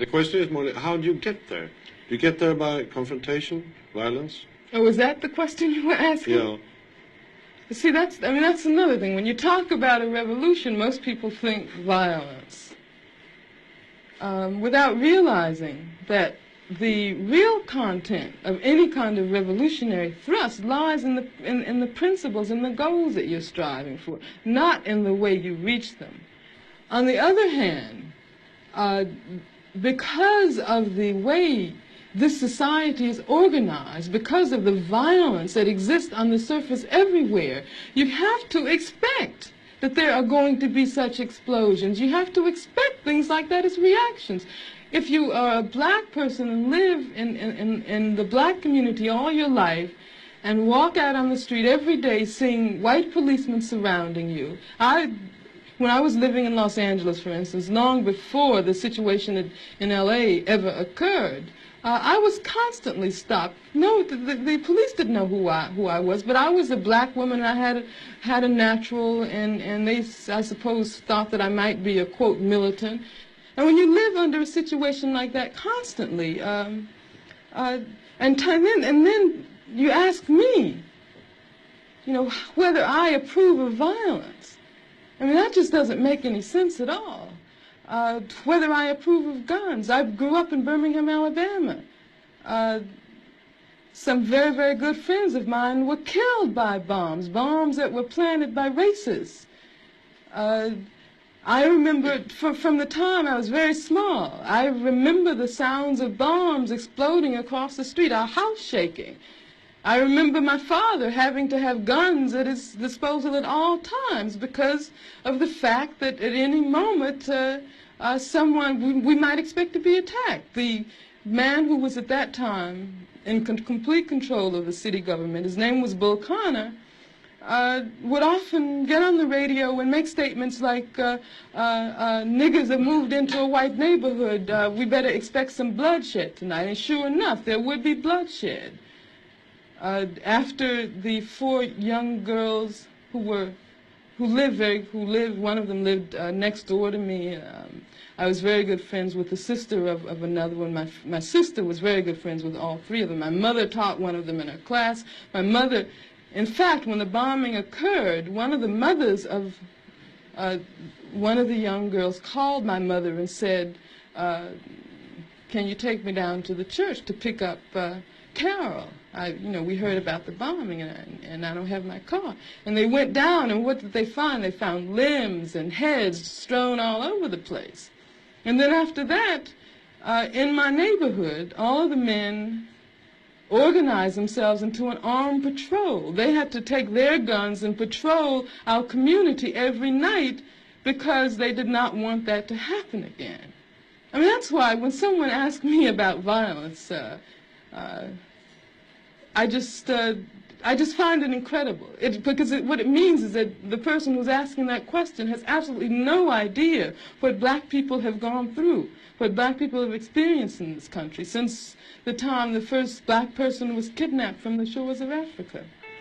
But the question is more, how do you get there? Do you get there by confrontation, violence? Oh, is that the question you were asking? Yeah. See, that's another thing. When you talk about a revolution, most people think violence, without realizing that the real content of any kind of revolutionary thrust lies in the principles and the goals that you're striving for, not in the way you reach them. On the other hand, because of the way this society is organized, because of the violence that exists on the surface everywhere, you have to expect that there are going to be such explosions. You have to expect things like that as reactions. If you are a black person and live in the black community all your life and walk out on the street every day seeing white policemen surrounding you, when I was living in Los Angeles, for instance, long before the situation in L.A. ever occurred, I was constantly stopped. No, the police didn't know who I was, but I was a black woman, and I had a natural, and they, I suppose, thought that I might be a, quote, militant. And when you live under a situation like that constantly, and then you ask me, you know, whether I approve of violence. I mean, that just doesn't make any sense at all. Whether I approve of guns. I grew up in Birmingham, Alabama. Some very, very good friends of mine were killed by bombs that were planted by racists. I remember from the time I was very small, I remember the sounds of bombs exploding across the street, our house shaking. I remember my father having to have guns at his disposal at all times because of the fact that at any moment we might expect to be attacked. The man who was at that time in complete control of the city government, his name was Bull Connor, would often get on the radio and make statements like, niggers have moved into a white neighborhood, we better expect some bloodshed tonight. And sure enough, there would be bloodshed. After the 4 young girls who lived, one of them lived next door to me. I was very good friends with the sister of another one. My sister was very good friends with all 3 of them. My mother taught one of them in her class. My mother, in fact, when the bombing occurred, one of the mothers of one of the young girls called my mother and said, can you take me down to the church to pick up Carol? We heard about the bombing, and I don't have my car. And they went down, and what did they find? They found limbs and heads strewn all over the place. And then after that, in my neighborhood, all of the men organized themselves into an armed patrol. They had to take their guns and patrol our community every night because they did not want that to happen again. I mean, that's why when someone asks me about violence, I just find it incredible. Because what it means is that the person who's asking that question has absolutely no idea what black people have gone through, what black people have experienced in this country since the time the first black person was kidnapped from the shores of Africa.